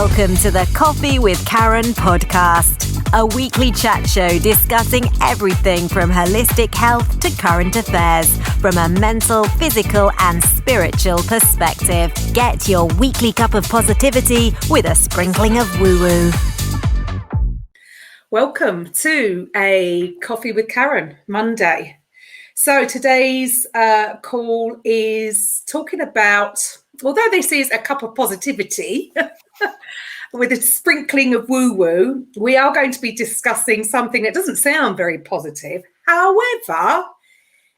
Welcome to the Coffee with Karen podcast, a weekly chat show discussing everything from holistic health to current affairs from a mental, physical and spiritual perspective. Get your weekly cup of positivity with a sprinkling of woo-woo. Welcome to a Coffee with Karen Monday. So today's call is talking about, although this is a cup of positivity with a sprinkling of woo-woo, we are going to be discussing something that doesn't sound very positive. However,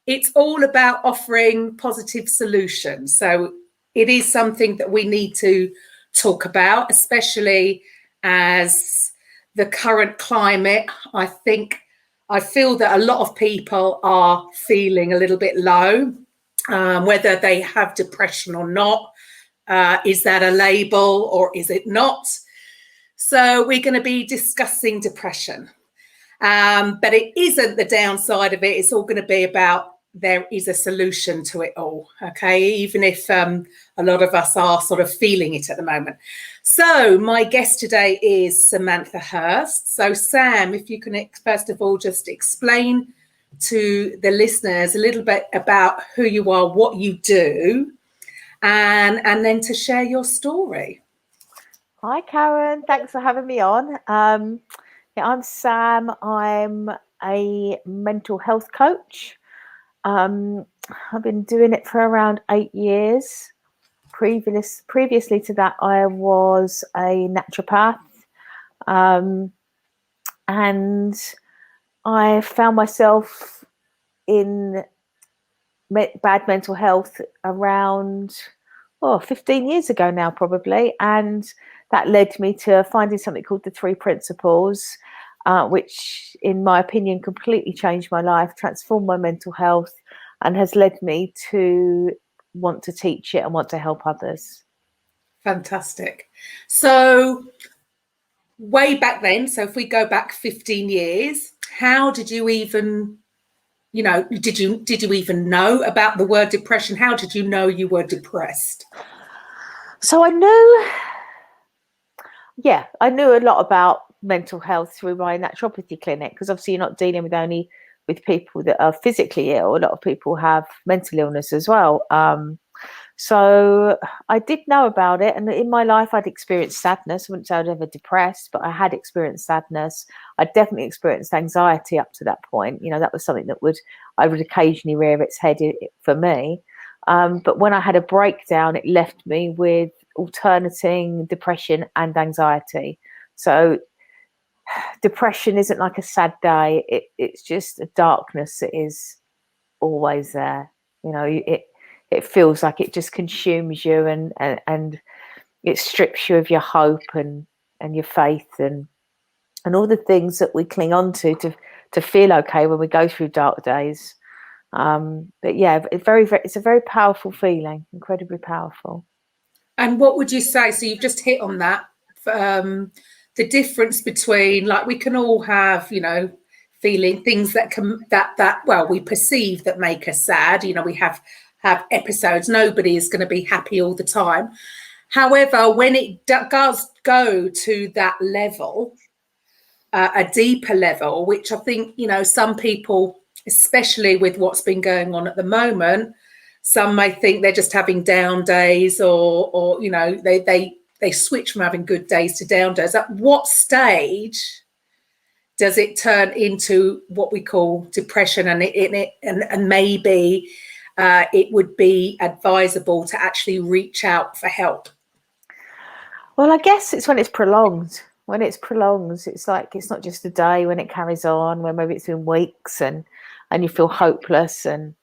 it's all about offering positive solutions. So it is something that we need to talk about, especially as the current climate. I feel that a lot of people are feeling a little bit low, whether they have depression or not. Is that a label or is it not? So we're going to be discussing depression, but it isn't the downside of it. It's all going to be about there is a solution to it all, okay? Even if a lot of us are sort of feeling it at the moment. So my guest today is Samantha Hurst. So Sam, if you can first of all just explain to the listeners a little bit about who you are, what you do, and then to share your story. Hi Karen, thanks for having me on. I'm Sam. I'm a mental health coach. I've been doing it for around 8 years. Previously to that, I was a naturopath, and I found myself in bad mental health around 15 years ago now, probably, and that led me to finding something called the 3 Principles, which, in my opinion, completely changed my life, transformed my mental health, and has led me to want to teach it and want to help others. Fantastic. So way back then, so if we go back 15 years, how did you even, did you even know about the word depression? How did you know you were depressed? So I knew a lot about mental health through my naturopathy clinic, because obviously you're not dealing with only with people that are physically ill. A lot of people have mental illness as well. So I did know about it, and in my life I'd experienced sadness. I wouldn't say I was ever depressed, but I had experienced sadness. I definitely experienced anxiety up to that point. That was something that I would occasionally rear its head for me. But when I had a breakdown, it left me with alternating depression and anxiety. So depression isn't like a sad day. It's just a darkness that is always there. It feels like it just consumes you, and it strips you of your hope and your faith and all the things that we cling on to feel okay when we go through dark days. But yeah, it's a very powerful feeling, incredibly powerful. And what would you say? So you've just hit on that. The difference between, like, we can all have, feeling things that we perceive that make us sad. We have episodes. Nobody is going to be happy all the time. However, when it does go to that level, a deeper level, which I think, some people, especially with what's been going on at the moment, some may think they're just having down days, or they switch from having good days to down days. At what stage does it turn into what we call depression, and maybe it would be advisable to actually reach out for help? Well, I guess it's when it's prolonged. When it's prolonged, it's like, it's not just a day. When it carries on, when maybe it's been weeks, and you feel hopeless, and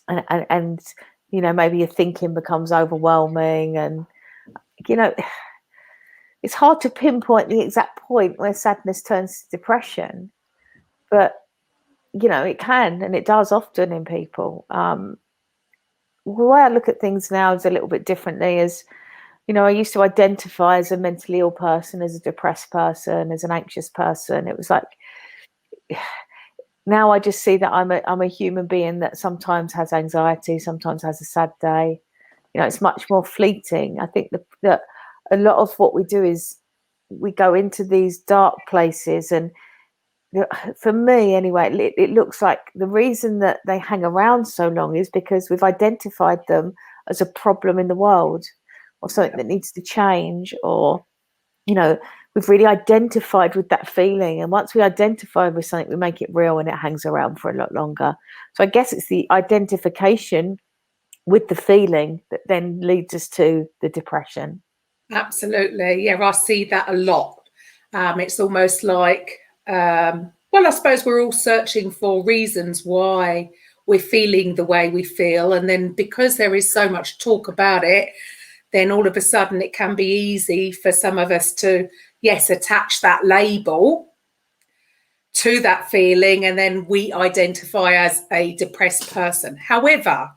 maybe your thinking becomes overwhelming, and it's hard to pinpoint the exact point where sadness turns to depression, but it can, and it does often in people. The way I look at things now is a little bit differently. I used to identify as a mentally ill person, as a depressed person, as an anxious person. It was like, now I just see that I'm a human being that sometimes has anxiety, sometimes has a sad day. It's much more fleeting. I think that a lot of what we do is we go into these dark places, and for me anyway, it looks like the reason that they hang around so long is because we've identified them as a problem in the world, or something that needs to change, or we've really identified with that feeling. And once we identify with something, we make it real, and it hangs around for a lot longer. So I guess it's the identification with the feeling that then leads us to the depression. Absolutely. Yeah, I see that a lot. It's almost like, well, I suppose we're all searching for reasons why we're feeling the way we feel. And then because there is so much talk about it, then all of a sudden it can be easy for some of us to, yes, attach that label to that feeling, and then we identify as a depressed person. However,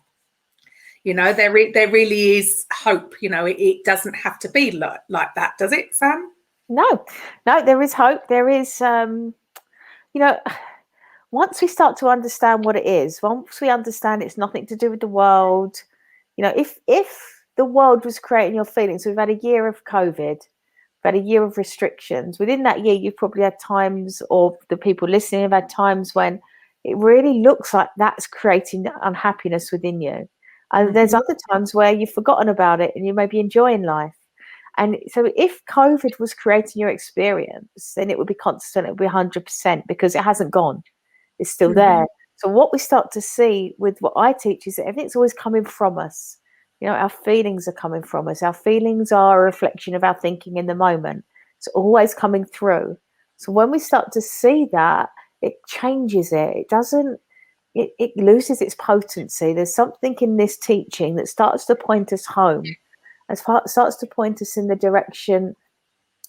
there really is hope. It doesn't have to be like that, does it, Sam? No, there is hope. There is, once we start to understand what it is, once we understand it's nothing to do with the world, if the world was creating your feelings, so we've had a year of COVID, we've had a year of restrictions. Within that year, you've probably had times, or the people listening have had times when it really looks like that's creating unhappiness within you. And there's other times where you've forgotten about it and you may be enjoying life. And so if COVID was creating your experience, then it would be constant, it would be 100%, because it hasn't gone. It's still there. So what we start to see with what I teach is that everything's always coming from us. Our feelings are coming from us. Our feelings are a reflection of our thinking in the moment. It's always coming through. So when we start to see that, it changes it. It doesn't, it loses its potency. There's something in this teaching that starts to point us home, starts to point us in the direction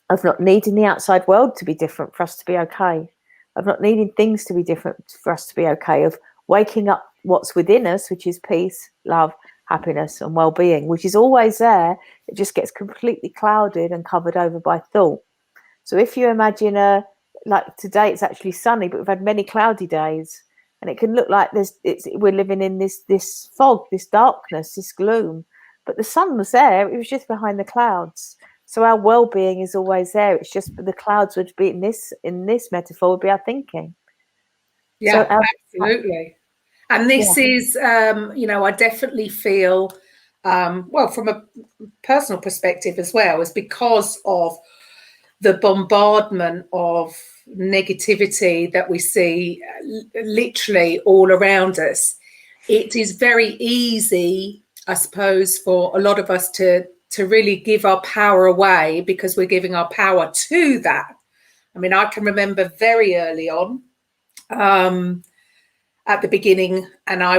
of not needing the outside world to be different for us to be okay, of not needing things to be different for us to be okay, of waking up what's within us, which is peace, love, happiness and well-being, which is always there. It just gets completely clouded and covered over by thought. So if you imagine like today it's actually sunny, but we've had many cloudy days, and it can look like we're living in this fog, this darkness, this gloom, but the sun was there. It was just behind the clouds. So our well-being is always there. It's just the clouds would be in this metaphor would be our thinking. Yeah, so absolutely. And this is, I definitely feel, well, from a personal perspective as well, is because of the bombardment of negativity that we see literally all around us. It is very easy, I suppose, for a lot of us to really give our power away, because we're giving our power to that. I mean, I can remember very early on, at the beginning, and I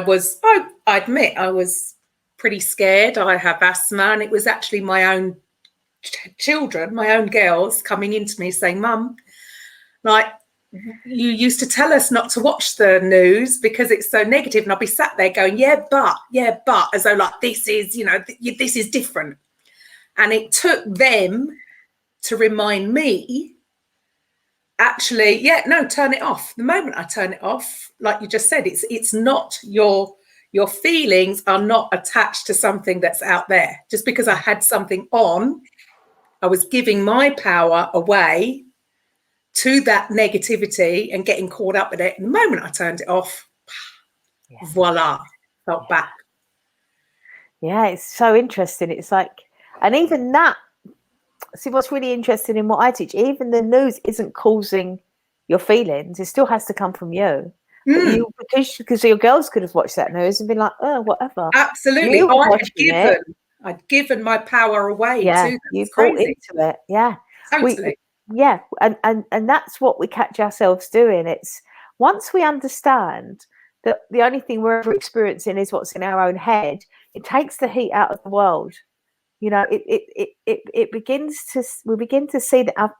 admit I was pretty scared. I have asthma, and it was actually my own children, my own girls, coming into me saying, "Mum, like, you used to tell us not to watch the news because it's so negative." And I'll be sat there going, yeah, but, as though like this is, this is different. And it took them to remind me, actually, turn it off. The moment I turn it off, like you just said, it's not your feelings are not attached to something that's out there. Just because I had something on, I was giving my power away to that negativity and getting caught up with it. And the moment I turned it off, voila, felt back. Yeah, it's so interesting. It's like, and even that, see what's really interesting in what I teach, even the news isn't causing your feelings. It still has to come from you. But because your girls could have watched that news and been like, oh, whatever. Absolutely. I'd given my power away to them. You bought into it. Yeah. Totally. And that's what we catch ourselves doing. It's once we understand that the only thing we're ever experiencing is what's in our own head, it takes the heat out of the world. We begin to see that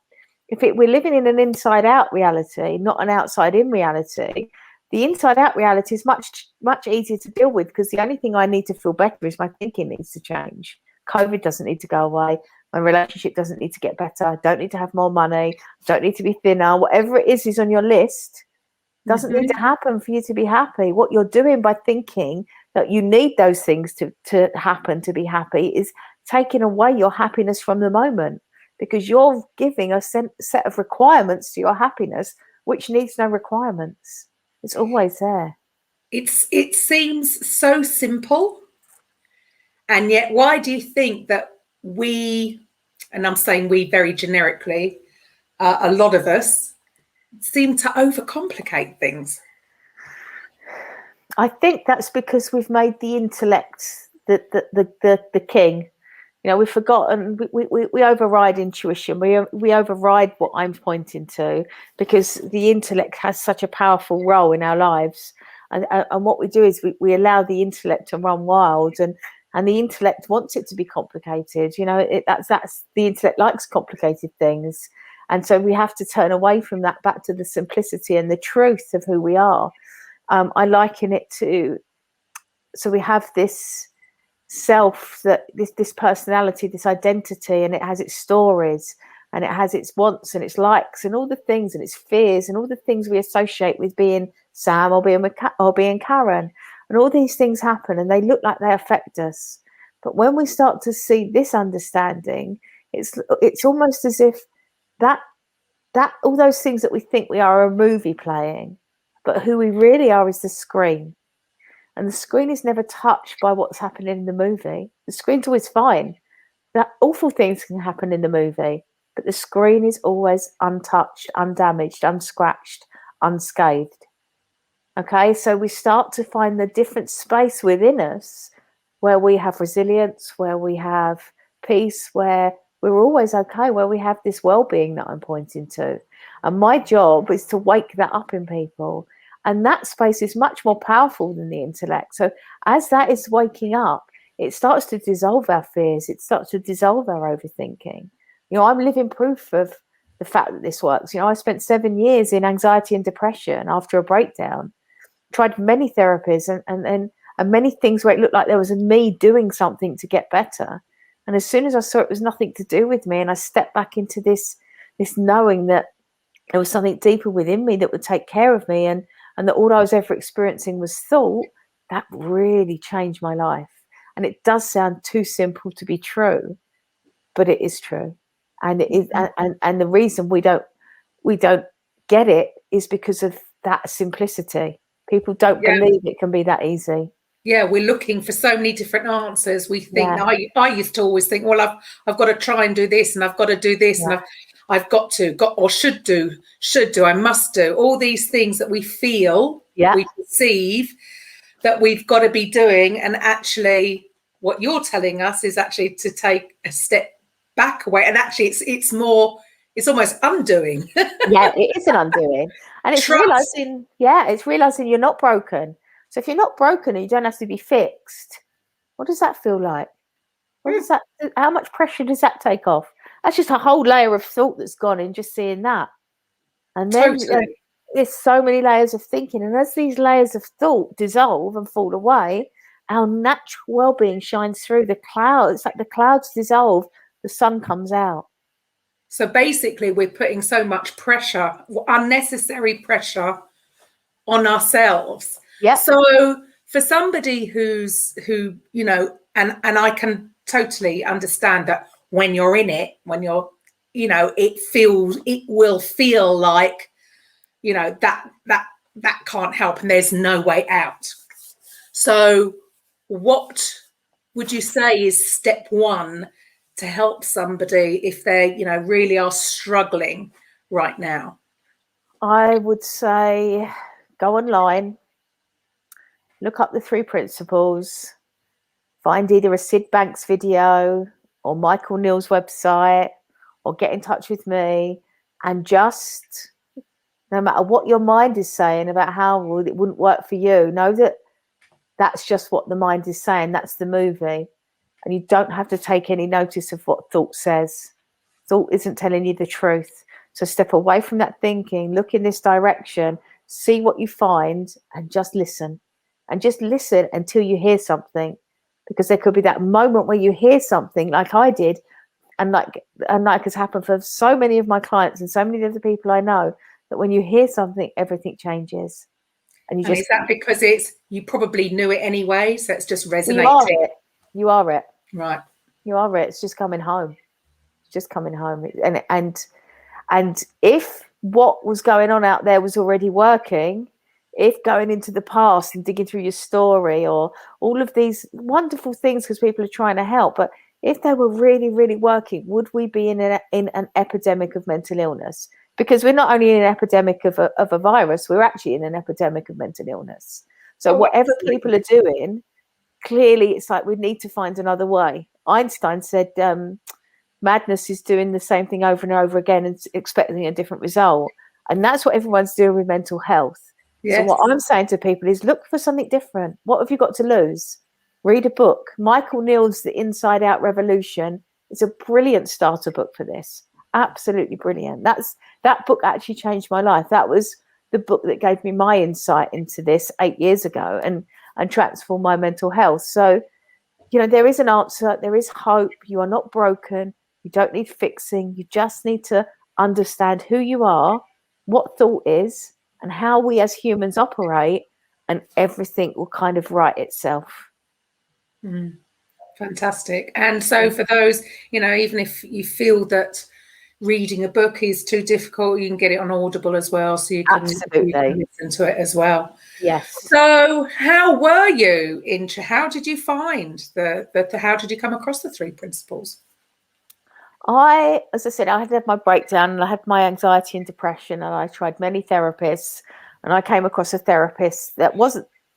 we're living in an inside out reality, not an outside in reality. The inside out reality is much, much easier to deal with, because the only thing I need to feel better is my thinking needs to change. COVID doesn't need to go away. My relationship doesn't need to get better. I don't need to have more money. I don't need to be thinner. Whatever it is on your list doesn't need to happen for you to be happy. What you're doing by thinking that you need those things to happen to be happy is taking away your happiness from the moment, because you're giving a set of requirements to your happiness, which needs no requirements. It's always there. It seems so simple. And yet, why do you think that we, and I'm saying we very generically, a lot of us seem to overcomplicate things? I think that's because we've made the intellect the king. You know, we've forgotten, we override intuition. We override what I'm pointing to, because the intellect has such a powerful role in our lives. And what we do is we allow the intellect to run wild, and the intellect wants it to be complicated. You know, that's the intellect likes complicated things. And so we have to turn away from that, back to the simplicity and the truth of who we are. I liken it to, so we have this self, that this personality, this identity, and it has its stories, and it has its wants and its likes and all the things, and its fears and all the things we associate with being Sam or being Karen. And all these things happen and they look like they affect us. But when we start to see this understanding, it's almost as if that all those things that we think we are a movie playing, but who we really are is the screen. And the screen is never touched by what's happening in the movie. The screen's always fine. That awful things can happen in the movie, but the screen is always untouched, undamaged, unscratched, unscathed. Okay, so we start to find the different space within us where we have resilience, where we have peace, where we're always okay, where we have this well-being that I'm pointing to. And my job is to wake that up in people. And that space is much more powerful than the intellect. So as that is waking up, it starts to dissolve our fears. It starts to dissolve our overthinking. You know, I'm living proof of the fact that this works. You know, I spent 7 years in anxiety and depression after a breakdown, tried many therapies and many things where it looked like there was me doing something to get better. And as soon as I saw it was nothing to do with me, and I stepped back into this knowing that there was something deeper within me that would take care of me, and that all I was ever experiencing was thought, that really changed my life. And it does sound too simple to be true, but it is true. And it is, and the reason we don't get it is because of that simplicity. People don't believe it can be that easy. Yeah, we're looking for so many different answers. We think, I used to always think, well, I've got to try and do this, and I've got to do this, and I've got or should do, I must do, all these things that we feel, we perceive that we've got to be doing. And actually what you're telling us is actually to take a step back away. And actually it's almost undoing. Yeah, it is an undoing. And it's realizing you're not broken. So if you're not broken and you don't have to be fixed, what does that feel like? How much pressure does that take off? That's just a whole layer of thought that's gone in just seeing that. And then there's so many layers of thinking. And as these layers of thought dissolve and fall away, our natural well-being shines through. The clouds, it's like the clouds dissolve, the sun comes out. So basically we're putting so much pressure, unnecessary pressure on ourselves. Yeah. So for somebody who, you know, and I can totally understand that when you're in it, when you're, you know, it will feel like, you know, that can't help and there's no way out. So what would you say is step one to help somebody if they, you know, really are struggling right now? I would say go online, look up the 3 principles, find either a Sid Banks video or Michael Neal's website, or get in touch with me, and just, no matter what your mind is saying about how it wouldn't work for you, know that that's just what the mind is saying. That's the movie. And you don't have to take any notice of what thought says. Thought isn't telling you the truth. So step away from that thinking, look in this direction, see what you find, and just listen. And just listen until you hear something. Because there could be that moment where you hear something like I did, and like has happened for so many of my clients and so many of the people I know, that when you hear something, everything changes. And is that because you probably knew it anyway, so it's just resonating? You are it. Right. You are right. It's just coming home. It's just coming home. And if what was going on out there was already working, if going into the past and digging through your story or all of these wonderful things, because people are trying to help, but if they were really, really working, would we be in an epidemic of mental illness? Because we're not only in an epidemic of a virus, we're actually in an epidemic of mental illness. So whatever people are doing, clearly it's like we need to find another way. Einstein said madness is doing the same thing over and over again and expecting a different result. And that's what everyone's doing with mental health. Yes. So what I'm saying to people is look for something different. What have you got to lose? Read a book. Michael Neill's The Inside Out Revolution is a brilliant starter book for this. Absolutely brilliant. That book actually changed my life. That was the book that gave me my insight into this 8 years ago and transformed my mental health. So, there is an answer. There is hope. You are not broken. You don't need fixing. You just need to understand who you are, what thought is, and how we as humans operate, and everything will kind of right itself. Fantastic. And so for those, even if you feel that reading a book is too difficult, you can get it on Audible as well, so you can listen to it as well. Yes. So how were you how did you find how did you come across the 3 principles? As I said, I had my breakdown and I had my anxiety and depression, and I tried many therapists, and I came across a therapist that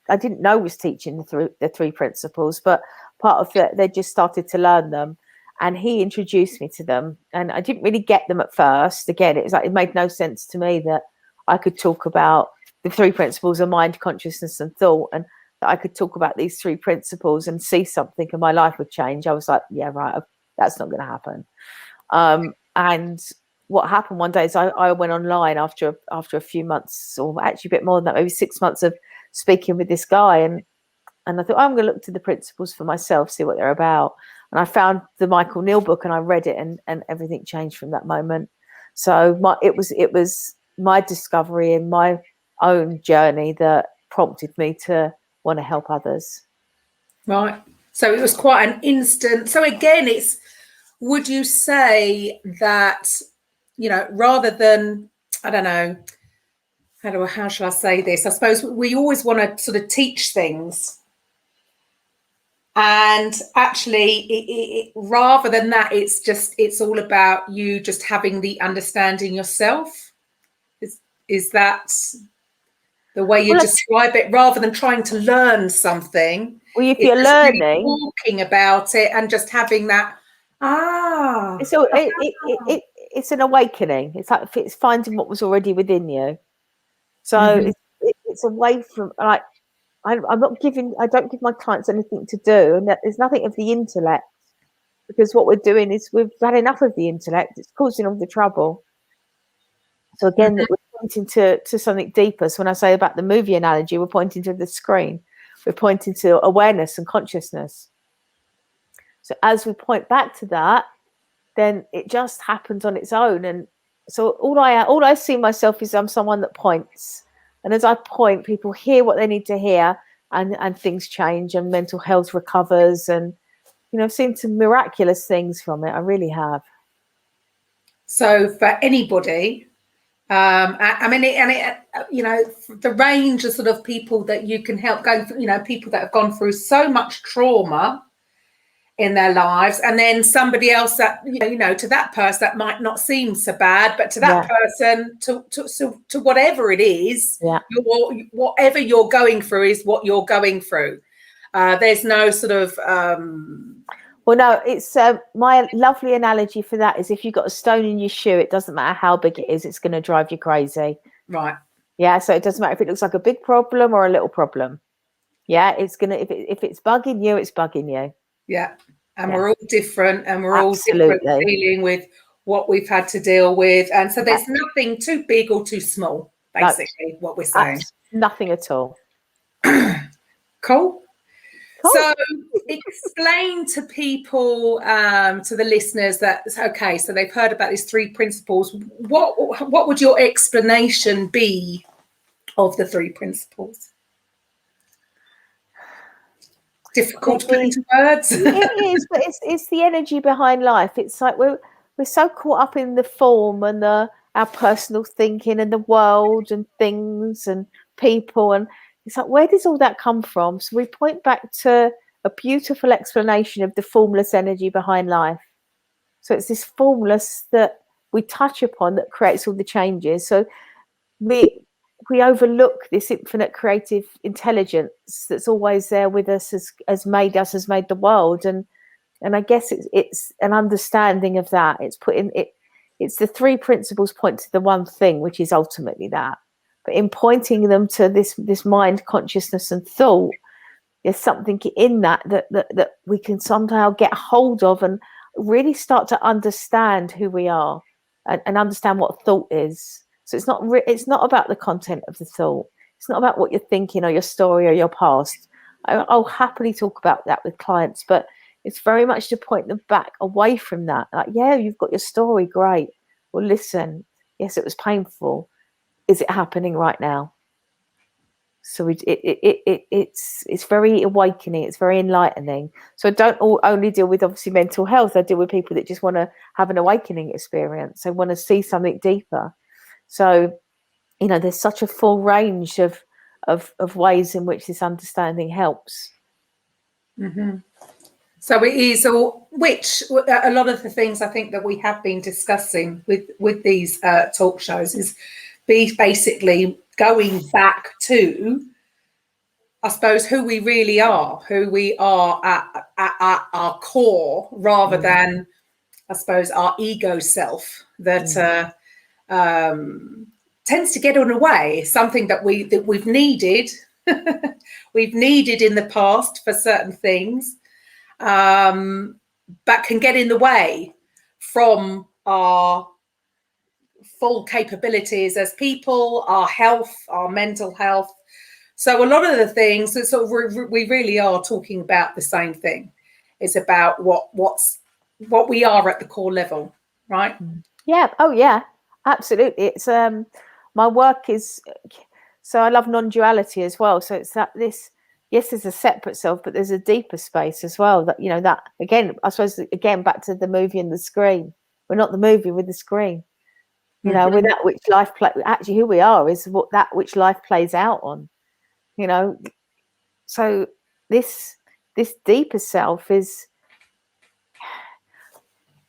I didn't know was teaching the 3 principles, but part of it, they just started to learn them. And he introduced me to them, and I didn't really get them at first. Again, it was like it made no sense to me that I could talk about the 3 principles of mind, consciousness, and thought, and that I could talk about these 3 principles and see something and my life would change. I was like, yeah, right, that's not going to happen. And what happened one day is I went online after a few months, or actually a bit more than that, maybe 6 months of speaking with this guy, and I thought, I'm going to look to the principles for myself, see what they're about. And I found the Michael Neill book and I read it, and everything changed from that moment. So it was my discovery and my own journey that prompted me to want to help others. Right. So it was quite an instant. So again, would you say that, rather than, I don't know, how shall I say this? I suppose we always want to sort of teach things. And actually, rather than that, it's all about you just having the understanding yourself. Is that the way you describe it, rather than trying to learn something? Well, if you're learning, really talking about it and just having that. So it's an awakening. It's like it's finding what was already within you. So it's away from like. I don't give my clients anything to do, and there's nothing of the intellect, because what we're doing is we've had enough of the intellect. It's causing all the trouble. So again, we're pointing to something deeper. So when I say about the movie analogy, we're pointing to the screen. We're pointing to awareness and consciousness. So as we point back to that, then it just happens on its own. And so all I see myself is I'm someone that points. And as I point, people hear what they need to hear, and things change, and mental health recovers. And, I've seen some miraculous things from it. I really have. So for anybody, the range of sort of people that you can help going through, people that have gone through so much trauma in their lives, and then somebody else that to that person that might not seem so bad, but to that person, to whatever it is, whatever you're going through is what you're going through. There's no sort of well, no, it's my lovely analogy for that is if you've got a stone in your shoe, it doesn't matter how big it is, it's going to drive you crazy. Right. Yeah, so it doesn't matter if it looks like a big problem or a little problem. Yeah, it's gonna if it's bugging you, it's bugging you. Yeah, and we're all different, and we're all different dealing with what we've had to deal with, and so there's nothing too big or too small, basically, what we're saying. Nothing at all. Cool. So explain to people, to the listeners that, okay, so they've heard about these 3 principles. What would your explanation be of the 3 principles? difficult to put into words. It is, but it's the energy behind life. It's like we're so caught up in the form and our personal thinking and the world and things and people, and it's like, where does all that come from? So we point back to a beautiful explanation of the formless energy behind life. So it's this formless that we touch upon that creates all the changes. So we overlook this infinite creative intelligence that's always there with us, has made the world, and I guess it's an understanding of that. It's the three principles point to the one thing, which is ultimately that. But in pointing them to this mind, consciousness, and thought, there's something in that we can somehow get hold of and really start to understand who we are and understand what thought is. So it's not about the content of the thought. It's not about what you're thinking or your story or your past. I'll happily talk about that with clients, but it's very much to point them back away from that. Like, yeah, you've got your story, great. Well, listen, yes, it was painful. Is it happening right now? So it's very awakening. It's very enlightening. So I don't only deal with obviously mental health. I deal with people that just want to have an awakening experience. They want to see something deeper. So, there's such a full range of ways in which this understanding helps. Mm-hmm. So it is, or which a lot of the things I think that we have been discussing with these talk shows is basically going back to, I suppose, who we really are, who we are at our core, rather than, I suppose, our ego self that tends to get in the way. Something that we've needed, we've needed in the past for certain things. But can get in the way from our full capabilities as people, our health, our mental health. So a lot of the things that sort of we really are talking about the same thing. It's about what we are at the core level, right? Yeah. Oh, yeah. Absolutely. It's my work is, so I love non-duality as well. So it's yes, there's a separate self, but there's a deeper space as well. That that again, I suppose back to the movie and the screen. We're not the movie, we're the screen. We're that which life actually who we are is that which life plays out on. So this deeper self is,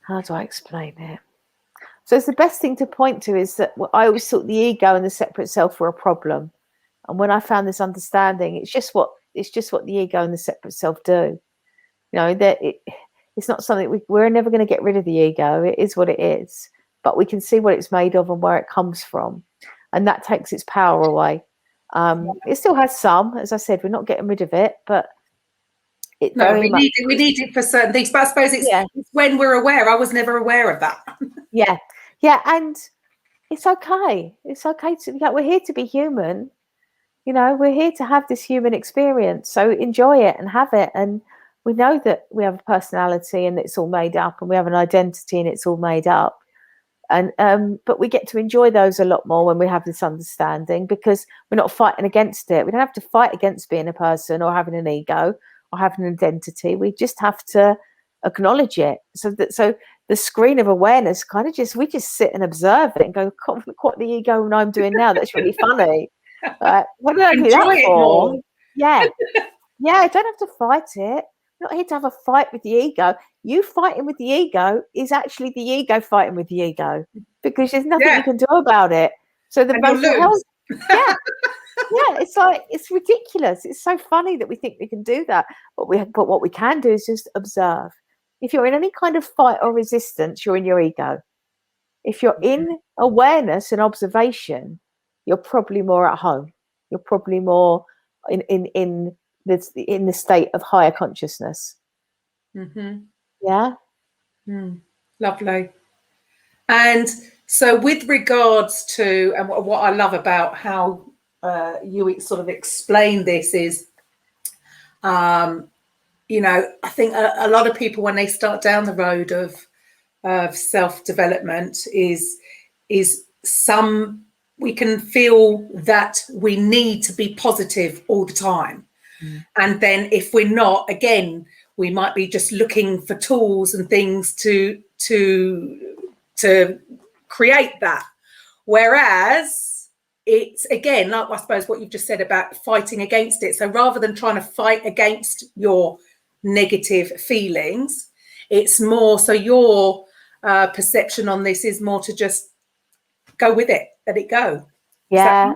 how do I explain it? So it's the best thing to point to is that I always thought the ego and the separate self were a problem, and when I found this understanding, it's just what the ego and the separate self do. That it's not something we're never going to get rid of the ego. It is what it is, but we can see what it's made of and where it comes from, and that takes its power away. It still has some, as I said, we're not getting rid of it, but we need it for certain things. But I suppose it's when we're aware. I was never aware of that. Yeah, and it's okay. It's okay we're here to be human. We're here to have this human experience. So enjoy it and have it. And we know that we have a personality and it's all made up, and we have an identity and it's all made up. And but we get to enjoy those a lot more when we have this understanding, because we're not fighting against it. We don't have to fight against being a person or having an ego or having an identity. We just have to acknowledge it. So the screen of awareness kind of we just sit and observe it and go, look what the ego and I'm doing now. That's really funny. What did I do that for? Yeah. I don't have to fight it. I'm not here to have a fight with the ego. You fighting with the ego is actually the ego fighting with the ego, because there's nothing you can do about it. So the mental health, it's like, it's ridiculous. It's so funny that we think we can do that, but what we can do is just observe. If you're in any kind of fight or resistance, you're in your ego. If you're in awareness and observation, you're probably more at home. You're probably more in the state of higher consciousness. Yeah. Lovely. And so with regards to, and what I love about how you sort of explain this is, I think a lot of people, when they start down the road of self-development, is we can feel that we need to be positive all the time. And then if we're not, again, we might be just looking for tools and things to create that. Whereas it's, again, like I suppose what you've just said about fighting against it. So rather than trying to fight against your negative feelings, it's more, so your perception on this is more to just go with it, let it go. Yeah,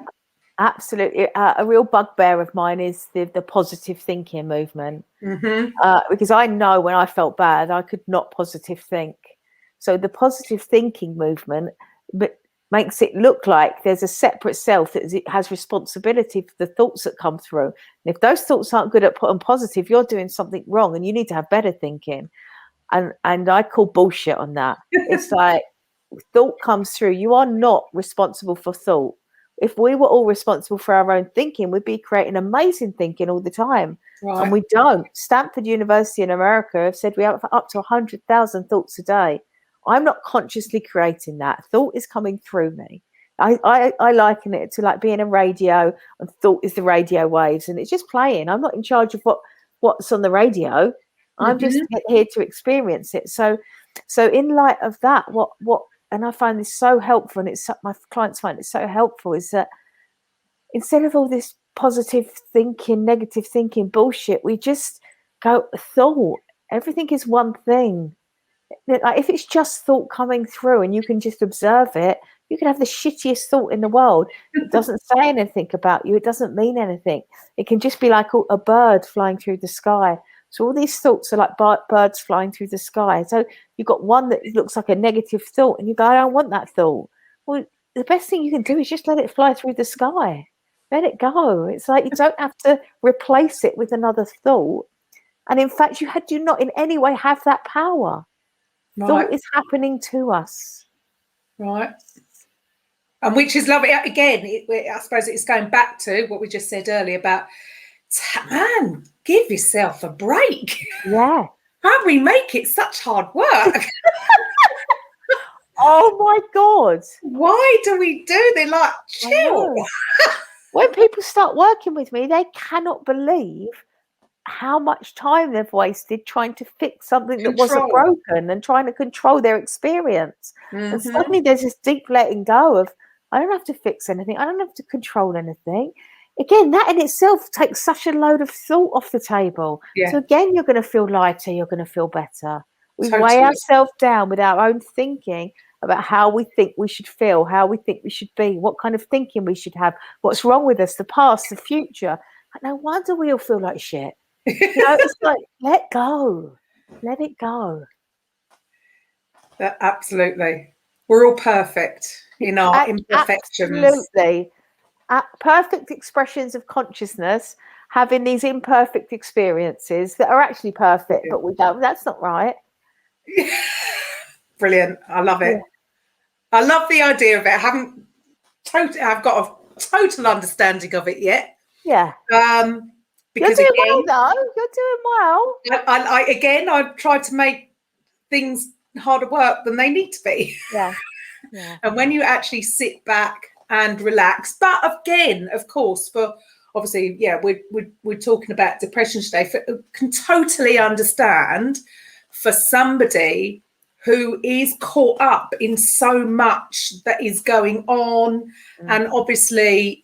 absolutely. A real bugbear of mine is the positive thinking movement. Because I know when I felt bad, I could not positive think. So the positive thinking movement makes it look like there's a separate self that has responsibility for the thoughts that come through. And if those thoughts aren't good at putting positive, you're doing something wrong and you need to have better thinking. And I call bullshit on that. It's like, thought comes through. You are not responsible for thought. If we were all responsible for our own thinking, we'd be creating amazing thinking all the time. Right. And we don't. Stanford University in America have said we have up to 100,000 thoughts a day. I'm not consciously creating that. Thought is coming through me. I liken it to like being a radio, and thought is the radio waves, and it's just playing. I'm not in charge of what's on the radio. I'm just here to experience it. So in light of that, what and I find this so helpful, and my clients find it so helpful, is that instead of all this positive thinking, negative thinking bullshit, we just go, thought. Everything is one thing. Like if it's just thought coming through and you can just observe it, you can have the shittiest thought in the world. It doesn't say anything about you. It doesn't mean anything. It can just be like a bird flying through the sky. So all these thoughts are like birds flying through the sky. So you've got one that looks like a negative thought and you go, I don't want that thought. Well, the best thing you can do is just let it fly through the sky. Let it go. It's like you don't have to replace it with another thought. And in fact, you do not in any way have that power. Right. Thought is happening to us. Right. And which is lovely. Again, I suppose it's going back to what we just said earlier about, man, give yourself a break. Yeah. How we make it such hard work? Oh my God. Why do we do this? Like, chill. When people start working with me, they cannot believe how much time they've wasted trying to fix something that wasn't broken and trying to control their experience. And suddenly there's this deep letting go of, I don't have to fix anything. I don't have to control anything. Again, that in itself takes such a load of thought off the table. Yeah. So again, you're going to feel lighter. You're going to feel better. We weigh ourselves down with our own thinking about how we think we should feel, how we think we should be, what kind of thinking we should have, what's wrong with us, the past, the future. And no wonder we all feel like shit. You know, it's like, let go. Let it go. Absolutely. We're all perfect in our imperfections. Absolutely. Perfect expressions of consciousness, having these imperfect experiences that are actually perfect, but we don't. That's not right. Brilliant. I love it. Yeah. I love the idea of it. I've got a total understanding of it yet. Yeah. Because you're doing well, though. You're doing well. I try to make things harder work than they need to be. Yeah. And when you actually sit back and relax, but again, of course, for obviously, yeah, we're talking about depression today. Can totally understand for somebody who is caught up in so much that is going on, and obviously,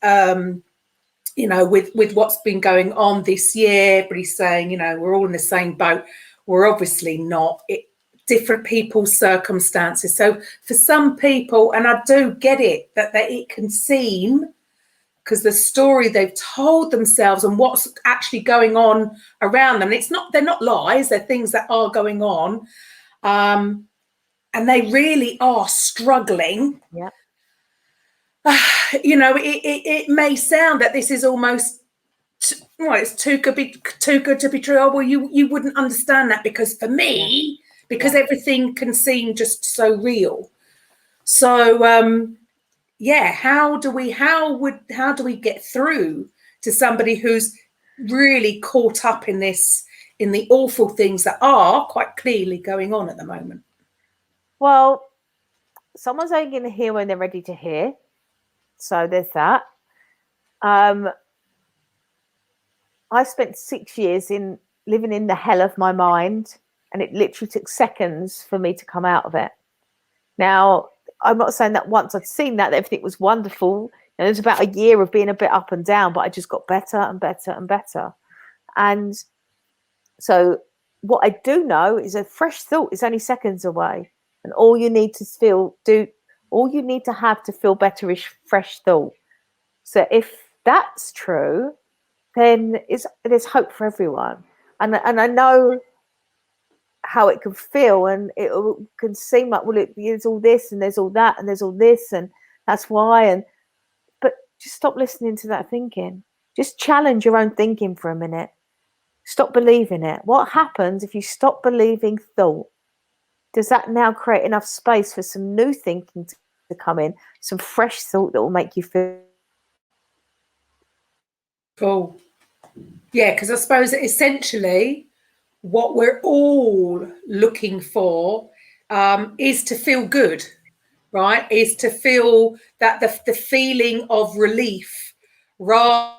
you know, with what's been going on this year, everybody's saying, you know, we're all in the same boat. We're obviously not. Different people's circumstances. So for some people, and I do get it, that it can seem, because the story they've told themselves and what's actually going on around them, they're not lies, they're things that are going on. And they really are struggling. Yeah. You know, it may sound that this is almost, it's too good to be true. Oh, well, you wouldn't understand that because for me, because everything can seem just so real. So, how do we get through to somebody who's really caught up in the awful things that are quite clearly going on at the moment? Well, someone's only going to hear when they're ready to hear. So there's that. I spent 6 years in living in the hell of my mind, and it literally took seconds for me to come out of it. Now, I'm not saying that once I'd seen that everything was wonderful. And it was about a year of being a bit up and down, but I just got better and better and better. And so what I do know is a fresh thought is only seconds away. And all you need to have to feel better is fresh thought. So if that's true, then there's hope for everyone. And I know how it can feel, and it can seem like, well, there's all this and there's all that and there's all this, and that's why. But just stop listening to that thinking. Just challenge your own thinking for a minute. Stop believing it. What happens if you stop believing thought? Does that now create enough space for some new thinking to come in, some fresh thought that will make you feel? Cool. Yeah, because I suppose essentially what we're all looking for is to feel good, right? Is to feel that the feeling of relief rather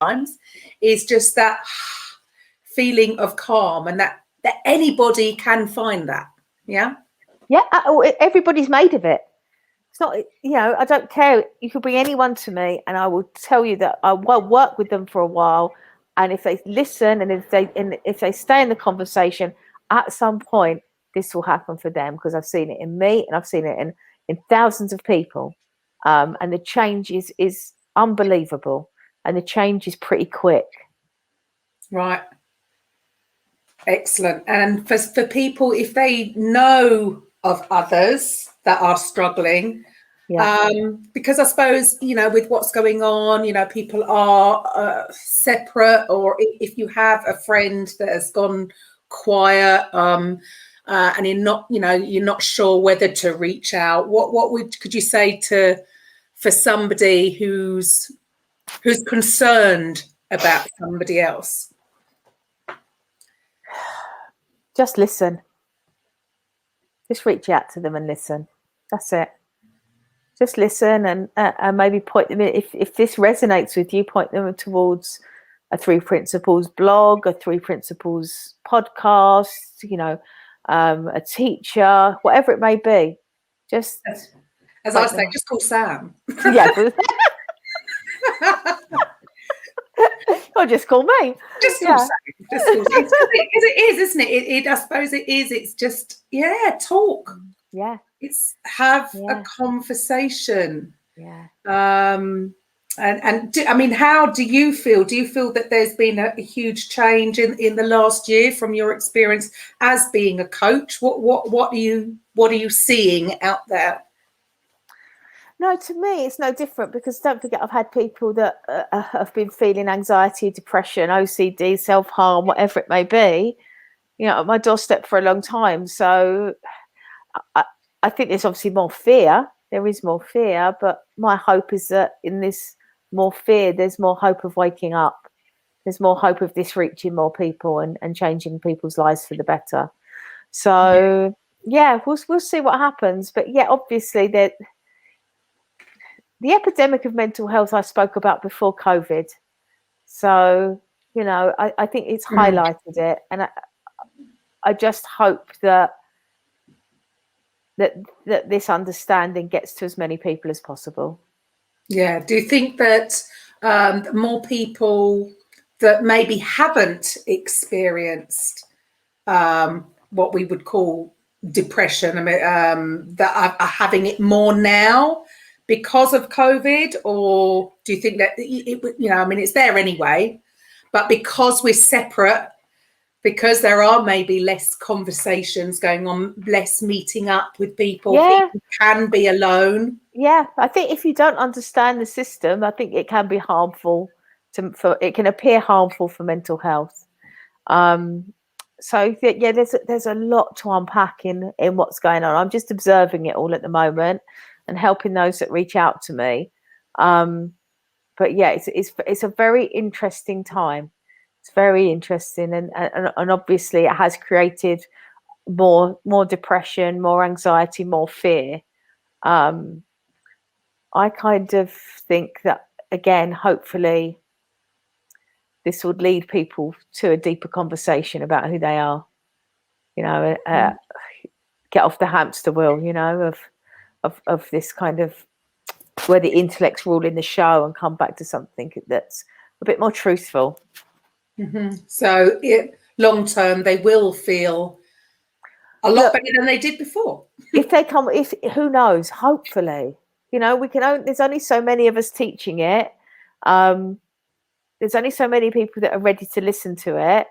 times is just that feeling of calm, and that anybody can find that. Yeah. Everybody's made of it. It's not, I don't care. You could bring anyone to me and I will tell you that I will work with them for a while, and if they listen and if they stay in the conversation, at some point this will happen for them, because I've seen it in me and I've seen it in thousands of people, and the change is unbelievable, and the change is pretty quick. Right. Excellent. And for people, if they know of others that are struggling, because I suppose, with what's going on, people are separate, or if you have a friend that has gone quiet, and you're not sure whether to reach out, could you say for somebody who's concerned about somebody else? Just listen. Just reach out to them and listen. That's it. Just listen, and maybe point them in. If this resonates with you, point them towards a 3 Principles blog, a 3 Principles podcast, a teacher, whatever it may be. Just, as I say, just call Sam. Yeah. Or just call me. Just call Sam. Just call Sam. It is, isn't it? I suppose it is. It's just, talk. Yeah. It's have a conversation. Yeah. And how do you feel? Do you feel that there's been a huge change in the last year from your experience as being a coach? What are you seeing out there? No, to me, it's no different, because don't forget, I've had people that have been feeling anxiety, depression, OCD, self-harm, whatever it may be, at my doorstep for a long time. So I think there's obviously more fear. There is more fear, but my hope is that in this more fear, there's more hope of waking up. There's more hope of this reaching more people and changing people's lives for the better. So, we'll see what happens. But, obviously, the epidemic of mental health I spoke about before COVID. So, I think it's highlighted it. And I just hope that this understanding gets to as many people as possible. Yeah. Do you think that more people that maybe haven't experienced what we would call depression, that are having it more now because of COVID? Or do you think that it's there anyway, but because we're separate, because there are maybe less conversations going on, less meeting up with people, people can be alone? Yeah, I think if you don't understand the system, I think it can be harmful. It can appear harmful for mental health. So there's a lot to unpack in what's going on. I'm just observing it all at the moment and helping those that reach out to me. But it's a very interesting time. It's very interesting, and obviously it has created more depression, more anxiety, more fear. I kind of think that again, hopefully this would lead people to a deeper conversation about who they are, get off the hamster wheel, of this kind of where the intellect's ruling the show, and come back to something that's a bit more truthful. So long term, they will feel a lot better than they did before. Who knows? Hopefully, there's only so many of us teaching it. There's only so many people that are ready to listen to it.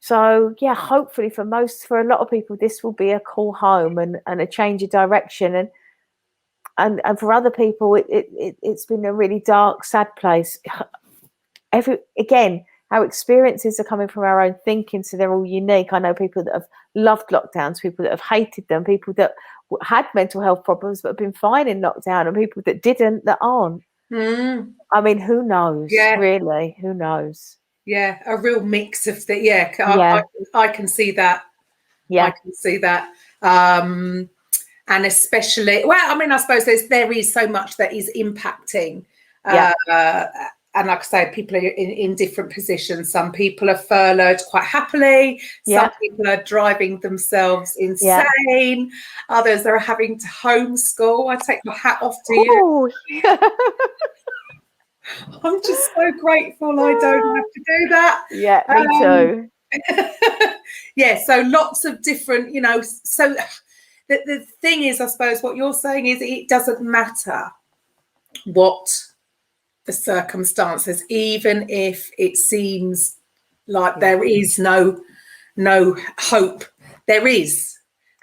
So yeah, hopefully for a lot of people, this will be a call home and a change of direction. And for other people, it's been a really dark, sad place. Our experiences are coming from our own thinking, so they're all unique. I know people that have loved lockdowns, people that have hated them, people that had mental health problems but have been fine in lockdown, and people that didn't, that aren't. I mean, who knows? Yeah. Really, who knows? Yeah, a real mix of the I can see that. Yeah, I can see that. And especially, I suppose there is so much that is impacting. And like I say, people are in different positions. Some people are furloughed quite happily. Some people are driving themselves insane. Others are having to homeschool. I take my hat off to you. I'm just so grateful I don't have to do that. Yeah, me too. So lots of different, so the thing is, I suppose what you're saying is it doesn't matter what the circumstances, even if it seems like there is no hope. There is,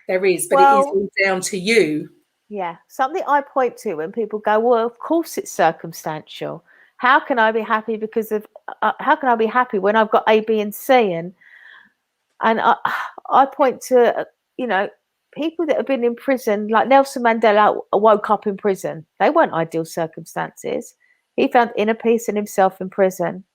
but it is all down to you. Yeah, something I point to when people go, well, of course it's circumstantial. How can I be happy how can I be happy when I've got A, B, and C? And I point to, people that have been in prison, like Nelson Mandela woke up in prison. They weren't ideal circumstances. He found inner peace in himself in prison.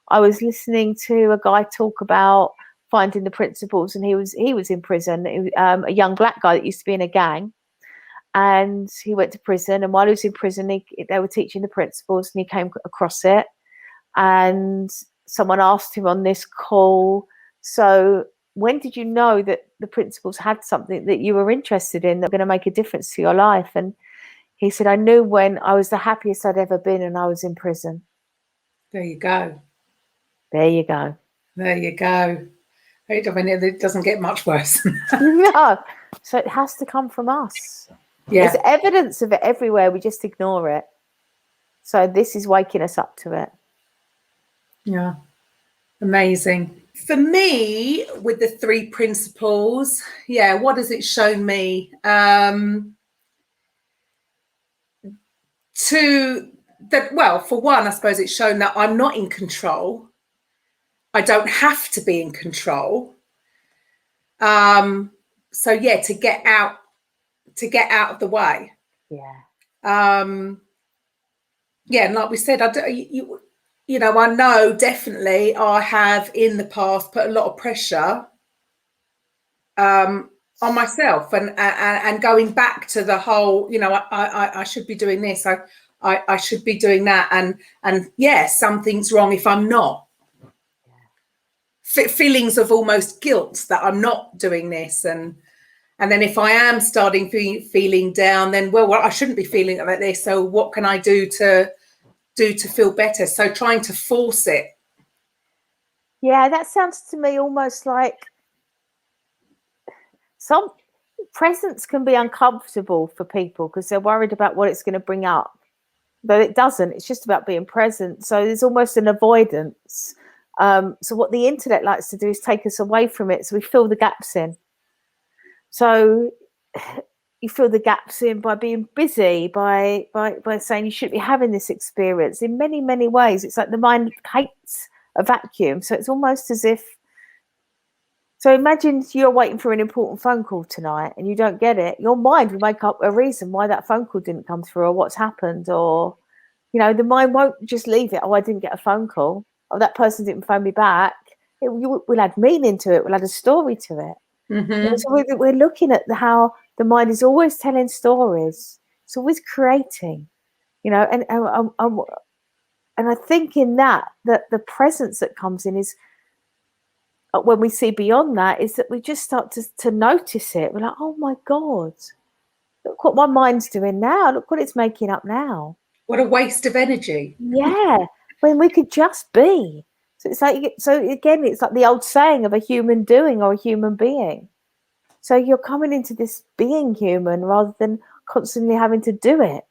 I was listening to a guy talk about finding the principles, and he was in prison. A young black guy that used to be in a gang, and he went to prison. And while he was in prison, they were teaching the principles, and he came across it. And someone asked him on this call, so when did you know that the principles had something that you were interested in that were going to make a difference to your life? And he said, I knew when I was the happiest I'd ever been, and I was in prison. There you go. There you go. There you go. I mean, it doesn't get much worse. No. So it has to come from us. Yeah. There's evidence of it everywhere. We just ignore it. So this is waking us up to it. Yeah. Amazing. For me, with the 3 principles, what has it shown me? For one, I suppose it's shown that I'm not in control. I don't have to be in control. To get out of the way. Yeah. And like we said, I know definitely I have in the past put a lot of pressure on myself, and going back to the whole, I should be doing this, I should be doing that, and something's wrong if I'm not. Feelings of almost guilt that I'm not doing this, and then if I am starting feeling down, then I shouldn't be feeling like this. So what can I do to feel better? So trying to force it. Yeah, that sounds to me almost like some presence can be uncomfortable for people because they're worried about what it's going to bring up. But it doesn't. It's just about being present. So there's almost an avoidance. So what the intellect likes to do is take us away from it. So we fill the gaps in. So you fill the gaps in by being busy, by saying you shouldn't be having this experience in many, many ways. It's like the mind hates a vacuum. So it's almost as if, so imagine you're waiting for an important phone call tonight and you don't get it. Your mind will make up a reason why that phone call didn't come through or what's happened, or, the mind won't just leave it. Oh, I didn't get a phone call. Oh, that person didn't phone me back. We'll add meaning to it. We'll add a story to it. Mm-hmm. So we're looking at how the mind is always telling stories. It's always creating, and I think in that the presence that comes in is when we see beyond that, is that we just start to notice it. We're like, oh my God, look what my mind's doing now. Look what it's making up now. What a waste of energy. Yeah, when we could just be. So it's like, so again, it's like the old saying of a human doing or a human being. So you're coming into this being human rather than constantly having to do it.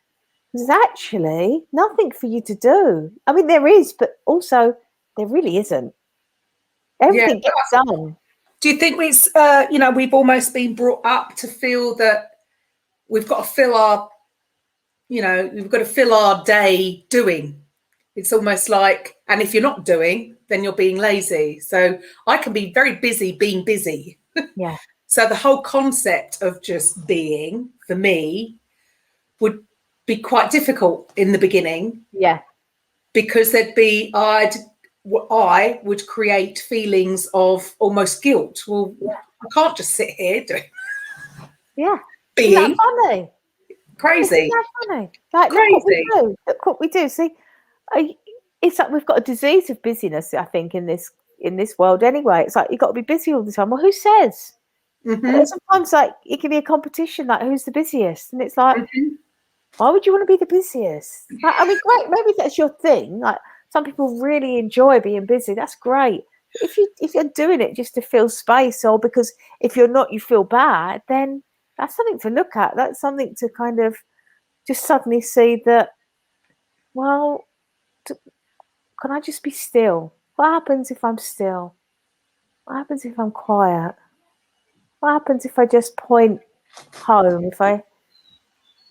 There's actually nothing for you to do. I mean, there is, but also there really isn't. Everything gets done. Do you think it's, we've almost been brought up to feel that we've got to fill our, we've got to fill our day doing. It's almost like, and if you're not doing, then you're being lazy. So I can be very busy being busy. Yeah. So the whole concept of just being, for me, would be quite difficult in the beginning. Yeah. Because I would create feelings of almost guilt. Well, I can't just sit here doing. Yeah. Being. Isn't that funny? Crazy. Isn't that funny? Like, Crazy. Look what we do. See, it's like we've got a disease of busyness, I think, in this world anyway. It's like you've got to be busy all the time. Well, who says? Mm-hmm. Sometimes, like, it can be a competition, like who's the busiest, and it's like, why would you want to be the busiest? Like, I mean, great, maybe that's your thing. Like, some people really enjoy being busy. That's great. If you're doing it just to fill space, or because if you're not, you feel bad, then that's something to look at. That's something to kind of just suddenly see that. Well, can I just be still? What happens if I'm still? What happens if I'm quiet? What happens if I just point home?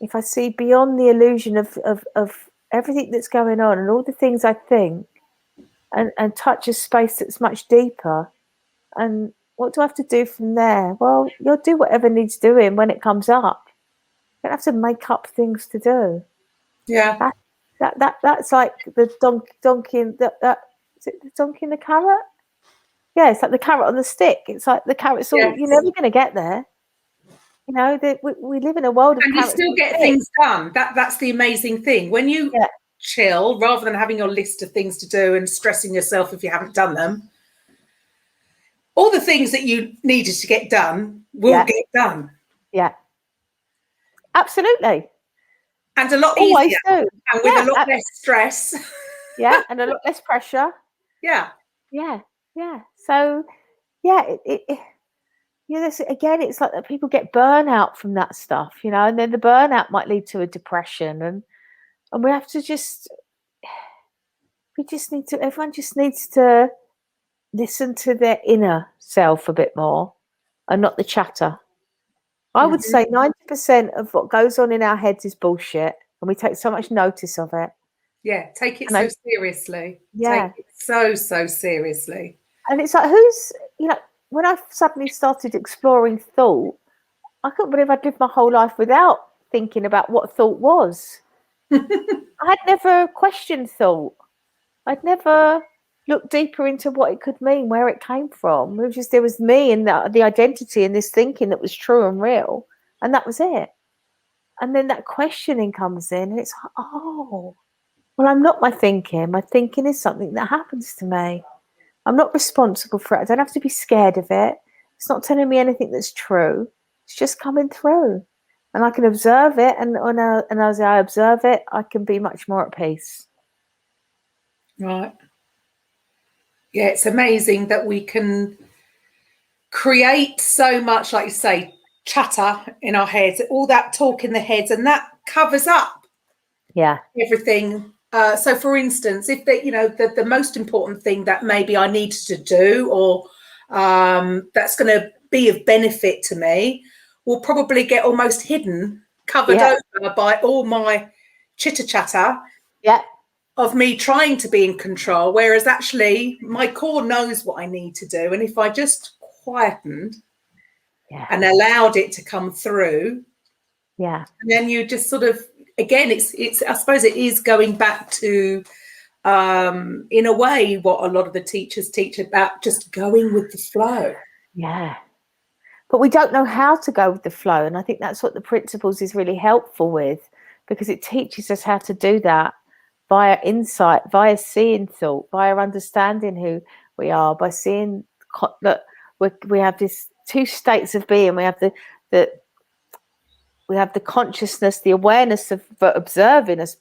If I see beyond the illusion of everything that's going on and all the things I think, and touch a space that's much deeper, and what do I have to do from there? Well, you'll do whatever needs doing when it comes up. You don't have to make up things to do. Yeah. That's like the donkey and is it the donkey and the carrot? Yeah, it's like the carrot on the stick. It's like the carrot's all, you're never going to get there. We live in a world of and carrots. You still get things done. That's the amazing thing. When you chill, rather than having your list of things to do and stressing yourself if you haven't done them, all the things that you needed to get done will get done. Yeah, absolutely. And a lot easier. And with a lot less stress. Yeah, and a lot less pressure. Yeah. So, again, it's like that people get burnout from that stuff, and then the burnout might lead to a depression, and we have to everyone just needs to listen to their inner self a bit more and not the chatter. I would say 90% of what goes on in our heads is bullshit, and we take so much notice of it. Yeah, take it so seriously. Yeah. Take it so seriously. And it's like, when I suddenly started exploring thought, I couldn't believe I'd lived my whole life without thinking about what thought was. I had never questioned thought. I'd never looked deeper into what it could mean, where it came from. It was just, there was me and the identity and this thinking that was true and real, and that was it. And then that questioning comes in, and it's like, oh, well, I'm not my thinking. My thinking is something that happens to me. I'm not responsible for it. I don't have to be scared of it. It's not telling me anything that's true. It's just coming through. And I can observe it. And as I observe it, I can be much more at peace. Right. Yeah, it's amazing that we can create so much, like you say, chatter in our heads, all that talk in the heads, and that covers up everything. So, for instance, if the most important thing that maybe I needed to do, or that's going to be of benefit to me, will probably get almost hidden, covered over by all my chitter chatter of me trying to be in control. Whereas actually, my core knows what I need to do, and if I just quietened and allowed it to come through, and then you just sort of. Again, it's. I suppose it is going back to, in a way, what a lot of the teachers teach about, just going with the flow. Yeah, but we don't know how to go with the flow, and I think that's what the principles is really helpful with, because it teaches us how to do that. via insight, via seeing thought, via understanding who we are, by seeing that we have these two states of being. We have the consciousness, the awareness of observing us,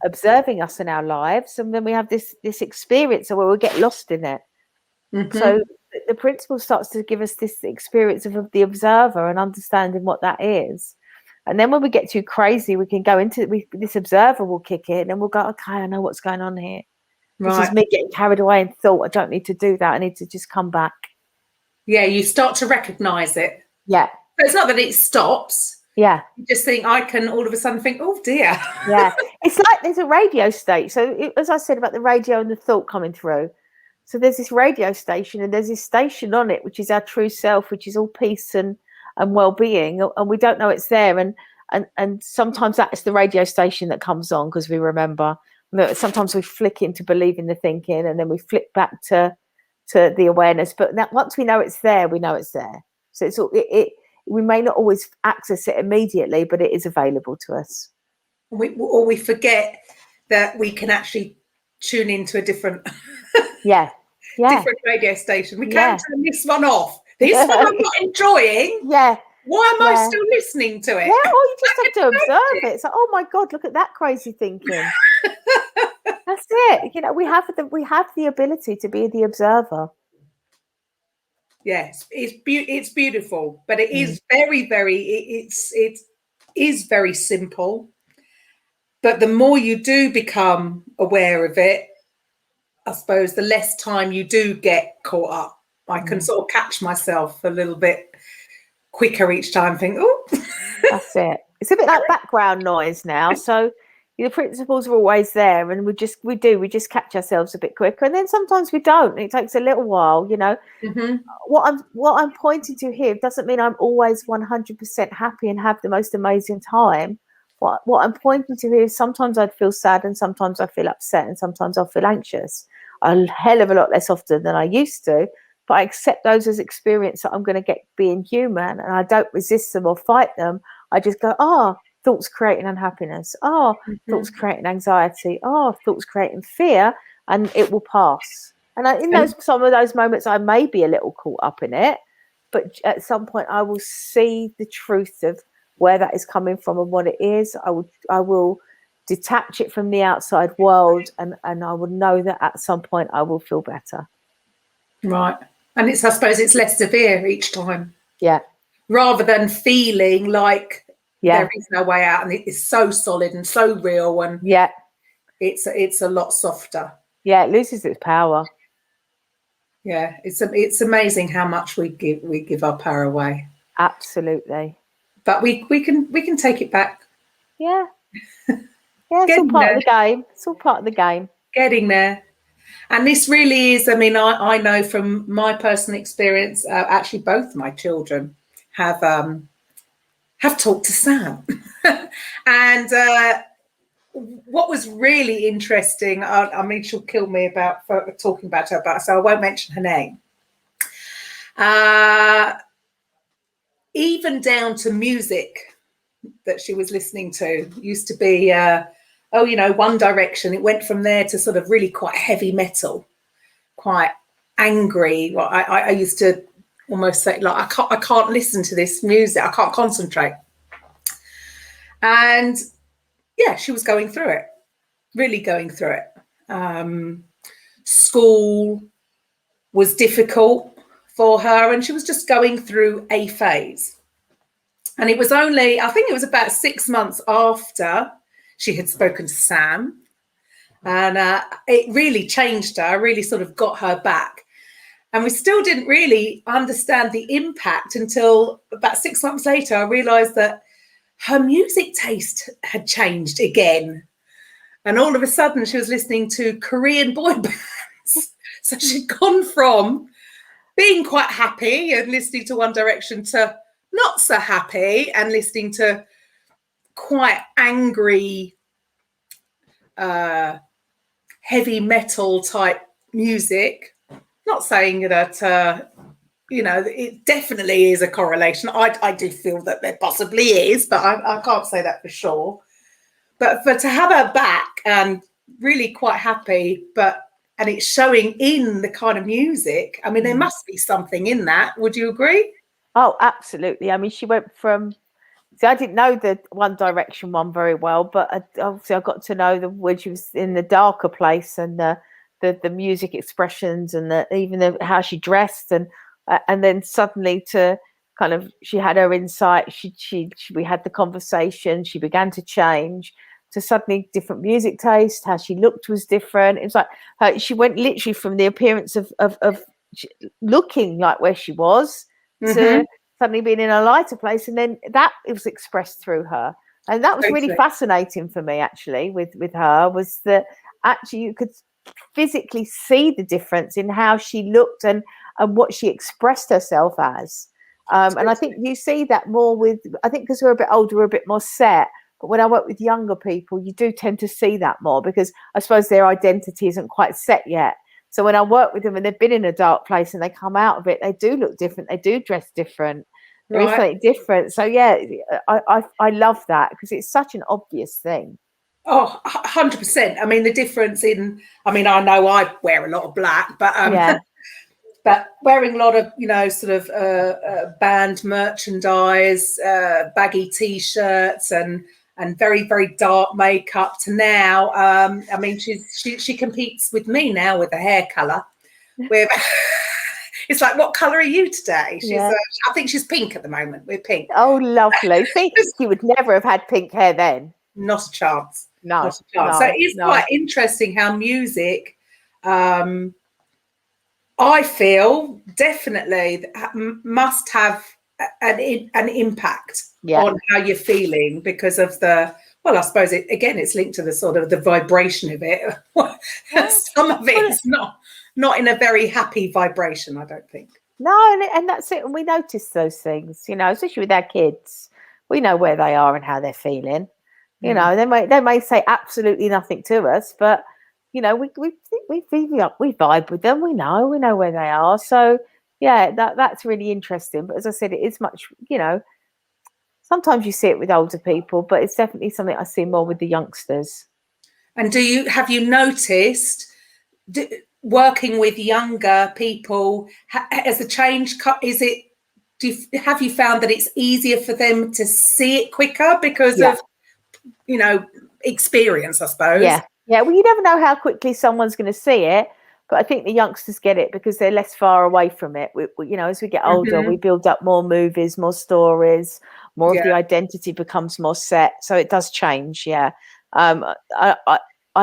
observing us in our lives, and then we have this experience where we get lost in it. Mm-hmm. So the principle starts to give us this experience of the observer and understanding what that is. And then when we get too crazy, we can go into this observer will kick in and we'll go, okay, I know what's going on here. This is me getting carried away in thought. I don't need to do that. I need to just come back. Yeah, you start to recognize it. Yeah. So it's not that it stops. Yeah. You just think, I can all of a sudden think, oh dear. Yeah. It's like there's a radio station. So as I said about the radio and the thought coming through. So there's this radio station and there's this station on it, which is our true self, which is all peace and well-being. And we don't know it's there. And sometimes that's the radio station that comes on because we remember. Sometimes we flick into believing the thinking and then we flick back to the awareness. But once we know it's there, we know it's there. So it's all, we may not always access it immediately, but it is available to us. We forget that we can actually tune into a different different radio station. We can turn this one off. This one I'm not enjoying. Yeah. Why am I still listening to it? Yeah, or you just have to observe it. It's like, oh my God, look at that crazy thinking. That's it. We have the ability to be the observer. Yes, it's beautiful, but it is very, very. It is very simple. But the more you do become aware of it, I suppose the less time you do get caught up. I can sort of catch myself a little bit quicker each time. Think, oh, that's it. It's a bit like background noise now. So the principles are always there, and we just catch ourselves a bit quicker, and then sometimes we don't. It takes a little while, Mm-hmm. What I'm pointing to here doesn't mean I'm always 100% happy and have the most amazing time. What I'm pointing to here is sometimes I'd feel sad and sometimes I feel upset and sometimes I feel anxious. A hell of a lot less often than I used to, but I accept those as experience that I'm going to get being human, and I don't resist them or fight them. I just go, thoughts creating unhappiness. Thoughts creating anxiety. Thoughts creating fear, and it will pass. And some of those moments, I may be a little caught up in it, but at some point, I will see the truth of where that is coming from and what it is. I will detach it from the outside world, and I will know that at some point I will feel better. Right, and I suppose it's less severe each time. Yeah. Rather than feeling like there is no way out, and it is so solid and so real, and it's a lot softer. Yeah, it loses its power. Yeah, it's amazing how much we give our power away. Absolutely. But we can take it back. Yeah. Yeah, it's all part of the game. It's all part of the game. Getting there. And this really is, I mean, I know from my personal experience, actually both my children have talked to Sam. And what was really interesting, I mean, she'll kill me for talking about her, but so I won't mention her name. Even down to music that she was listening to used to be, One Direction. It went from there to sort of really quite heavy metal, quite angry. Well, I used to almost say, like, I can't listen to this music. I can't concentrate. And yeah, she was going through it, really going through it. School was difficult for her, and she was just going through a phase. And it was only, I think it was about 6 months after she had spoken to Sam, and it really changed her, really sort of got her back. And we still didn't really understand the impact until about 6 months later. I realised that her music taste had changed again. And all of a sudden she was listening to Korean boy bands. So she'd gone from being quite happy and listening to One Direction to not so happy and listening to quite angry, heavy metal type music. Not saying that, it definitely is a correlation. I do feel that there possibly is, but I can't say that for sure. but to have her back and really quite happy, and it's showing in the kind of music. I mean, there must be something in that. Would you agree? Oh, absolutely. I mean, she went from, see, I didn't know the One Direction one very well, but obviously I got to know when she was in the darker place, and the music expressions, and even how she dressed, and then suddenly to kind of, she had her insight. We had the conversation. She began to change to suddenly different music taste. How she looked was different. It was like she went literally from the appearance of looking like where she was to suddenly being in a lighter place, and then that it was expressed through her. And that was really fascinating for me, actually, with her, was that actually you could physically see the difference in how she looked and what she expressed herself as. And I think you see that more with, I think because we're a bit older, we're a bit more set. But when I work with younger people, you do tend to see that more, because I suppose their identity isn't quite set yet. So when I work with them and they've been in a dark place and they come out of it, they do look different. They do dress different. There is something different. So yeah, I love that, because it's such an obvious thing. Oh, 100%. I mean, the difference in, I mean, I know I wear a lot of black, but but wearing a lot of, sort of band merchandise, baggy T-shirts, and very, very dark makeup, to now, I mean, she competes with me now with the hair colour. It's like, what colour are you today? I think she's pink at the moment. We're pink. Oh, lovely. See, she would never have had pink hair then. Not a chance. No. Not a chance. So it's quite interesting how music, I feel, definitely must have an impact on how you're feeling, because of I suppose it's linked to the sort of the vibration of it. Some of it is not in a very happy vibration, I don't think. No, and that's it. And we notice those things, especially with our kids. We know where they are and how they're feeling. They may say absolutely nothing to us, but we vibe with them. We know where they are. So yeah, that's really interesting. But as I said, it is much, sometimes you see it with older people, but it's definitely something I see more with the youngsters. And have you noticed, working with younger people, as a change, have you found that it's easier for them to see it quicker because of experience, I suppose? Yeah. Well, you never know how quickly someone's going to see it, but I think the youngsters get it because they're less far away from it. As we get older, we build up more movies, more stories, more of the identity becomes more set. So it does change. Yeah. I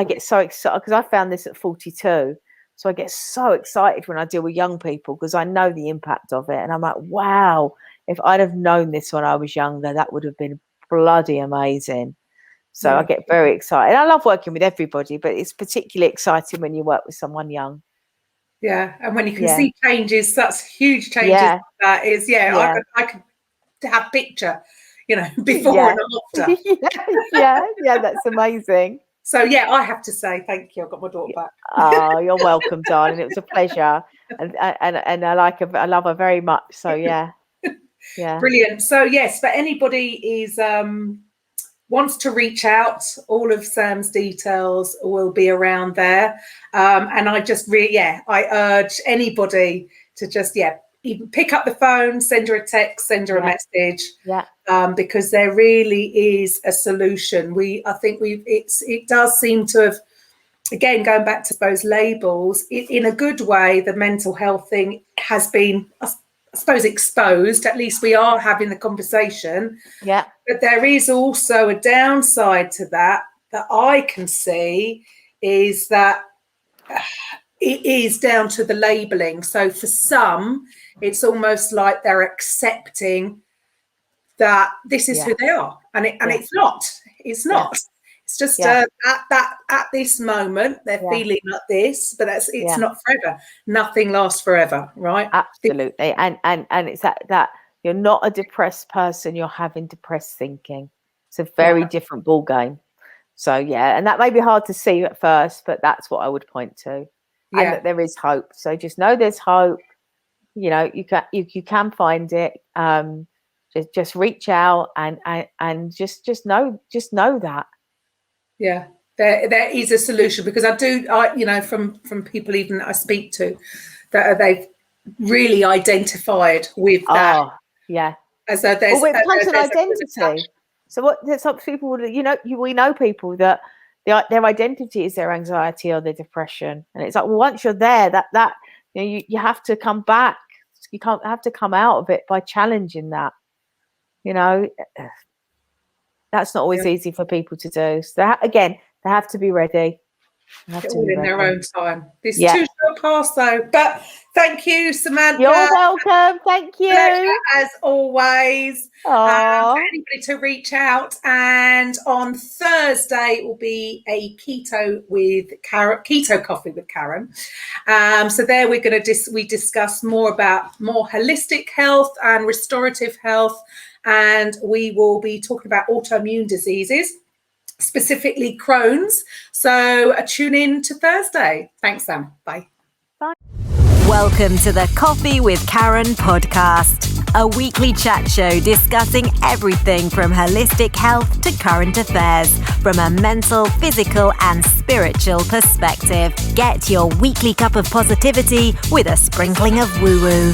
get so excited because I found this at 42. So I get so excited when I deal with young people because I know the impact of it. And I'm like, wow, if I'd have known this when I was younger, that would have been bloody amazing. So I get very excited. I love working with everybody, but it's particularly exciting when you work with someone young. Yeah, and when you can see changes, such huge changes like that is, I could have picture, before and after. yeah, that's amazing. So I have to say thank you. I got my daughter back. Oh, you're welcome, darling. It was a pleasure, and I love her very much. So yeah. Brilliant. So yes, for anybody wants to reach out, all of Sam's details will be around there. And I just I urge anybody to just even pick up the phone, send her a text, send her a message. Because there really is a solution. I think it does seem to have, again, going back to those labels, in a good way, the mental health thing has been, I suppose, exposed. At least we are having the conversation. Yeah. But there is also a downside to that I can see, is that it is down to the labeling. So for some, it's almost like they're accepting that this is who they are, and it's not. It's not. It's just at this moment they're feeling like this, but it's not forever. Nothing lasts forever, right? Absolutely. And it's that you're not a depressed person, you're having depressed thinking. It's a very different ball game. So and that may be hard to see at first, but that's what I would point to. And that there is hope. So just know there's hope. You can find it. Just reach out and just know that. Yeah, there is a solution, because from people even that I speak to, that they've really identified with that. Oh, yeah. As though there's, Well, it becomes an there's a identity. So what? Some people, we know people that their identity is their anxiety or their depression, and it's like, well, once you're there, that you have to come back. You can't have to come out of it by challenging that. That's not always easy for people to do. So they have to be ready. All in their own time. This Yeah. too shall pass, though. But thank you, Samantha. You're welcome. Thank you. Pleasure, as always. For anybody to reach out. And on Thursday it will be a keto coffee with Karen. So there we're going to we discuss more about more holistic health and restorative health, and we will be talking about autoimmune diseases, specifically Crohn's. So tune in to Thursday. Thanks, Sam. Bye. Bye. Welcome to the Coffee with Karen podcast, a weekly chat show discussing everything from holistic health to current affairs from a mental, physical and spiritual perspective. Get your weekly cup of positivity with a sprinkling of woo-woo.